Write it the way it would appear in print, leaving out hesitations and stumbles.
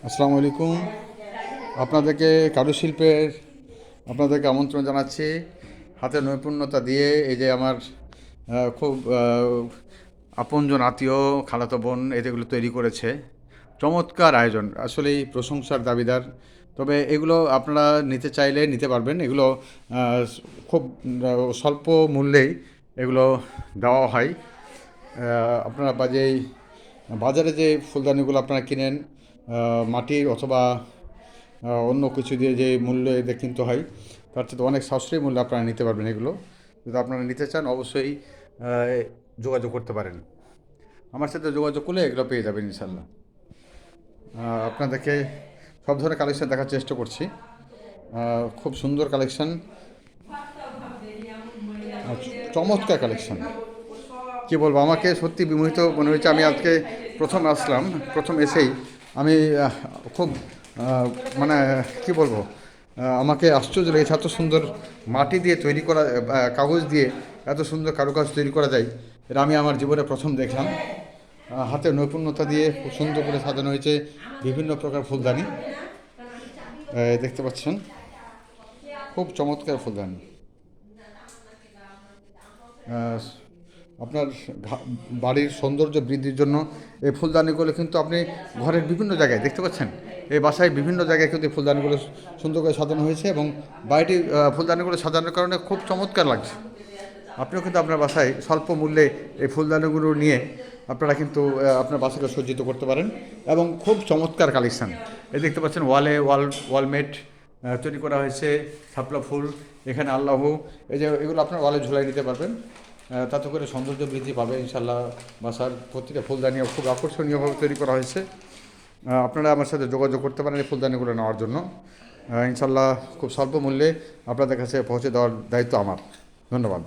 আসসালামু আলাইকুম। আপনাদেরকে কারুশিল্পের আপনাদেরকে আমন্ত্রণ জানাচ্ছি। হাতের নৈপুণ্যতা দিয়ে এই যে আমার খুব আপনজন আত্মীয় খালাতো বোন এগুলো তৈরি করেছে। চমৎকার আয়োজন, আসলেই প্রশংসার দাবিদার। তবে এগুলো আপনারা নিতে চাইলে নিতে পারবেন। এগুলো খুব স্বল্প মূল্যেই এগুলো দেওয়া হয়। আপনারা বাজারে যে ফুলদানিগুলো আপনারা কিনেন মাটির অথবা অন্য কিছু দিয়ে যে মূল্যে এদের কিনতে হয়, তার থেকে অনেক সাশ্রয়ী মূল্যে আপনারা নিতে পারবেন এগুলো। যদি আপনারা নিতে চান অবশ্যই যোগাযোগ করতে পারেন। আমার সাথে যোগাযোগ করলে এগুলো পেয়ে যাবেন ইনশাল্লাহ। আপনাদেরকে সব ধরনের কালেকশান দেখার চেষ্টা করছি। খুব সুন্দর কালেকশান, চমৎকার কালেকশান। কী বলবো, আমাকে সত্যি বিমোহিত মনে হয়েছে। আমি আজকে প্রথম আসলাম, প্রথম এসেই আমি খুব মানে কি বলবো, আমাকে আশ্চর্য লেগেছে। এত সুন্দর মাটি দিয়ে তৈরি করা, কাগজ দিয়ে এত সুন্দর কারুকাজ তৈরি করা যায়, এটা আমি আমার জীবনে প্রথম দেখলাম। হাতের নৈপুণ্যতা দিয়ে খুব সুন্দর করে সাজানো হয়েছে বিভিন্ন প্রকার ফুলদানি। দেখতে পাচ্ছেন, খুব চমৎকার ফুলদানি। আপনার বাড়ির সৌন্দর্য বৃদ্ধির জন্য এই ফুলদানিগুলো কিন্তু আপনি ঘরের বিভিন্ন জায়গায় দেখতে পাচ্ছেন। এই বাসায় বিভিন্ন জায়গায় কিন্তু এই ফুলদানিগুলো সুন্দর করে সাজানো হয়েছে এবং বাড়িটি ফুলদানিগুলো সাজানোর কারণে খুব চমৎকার লাগছে। আপনিও কিন্তু আপনার বাসায় স্বল্প মূল্যে এই ফুলদানিগুলো নিয়ে আপনারা কিন্তু আপনার বাসাকে সজ্জিত করতে পারেন এবং খুব চমৎকার কালেকশান। এই দেখতে পাচ্ছেন ওয়ালমেট তৈরি করা হয়েছে, শাপলা ফুল, এখানে আল্লাহ, এই যে এগুলো আপনার ওয়ালে ঝুলাই নিতে পারবেন। তাতে করে সৌন্দর্য বৃদ্ধি পাবে ইনশাল্লাহ। বাসার প্রতিটা ফুলদানি খুব আকর্ষণীয়ভাবে তৈরি করা হয়েছে। আপনারা আমার সাথে যোগাযোগ করতে পারেন এই ফুলদানিগুলো নেওয়ার জন্য। ইনশাল্লাহ খুব স্বল্প মূল্যে আপনাদের কাছে পৌঁছে দেওয়ার দায়িত্ব আমার। ধন্যবাদ।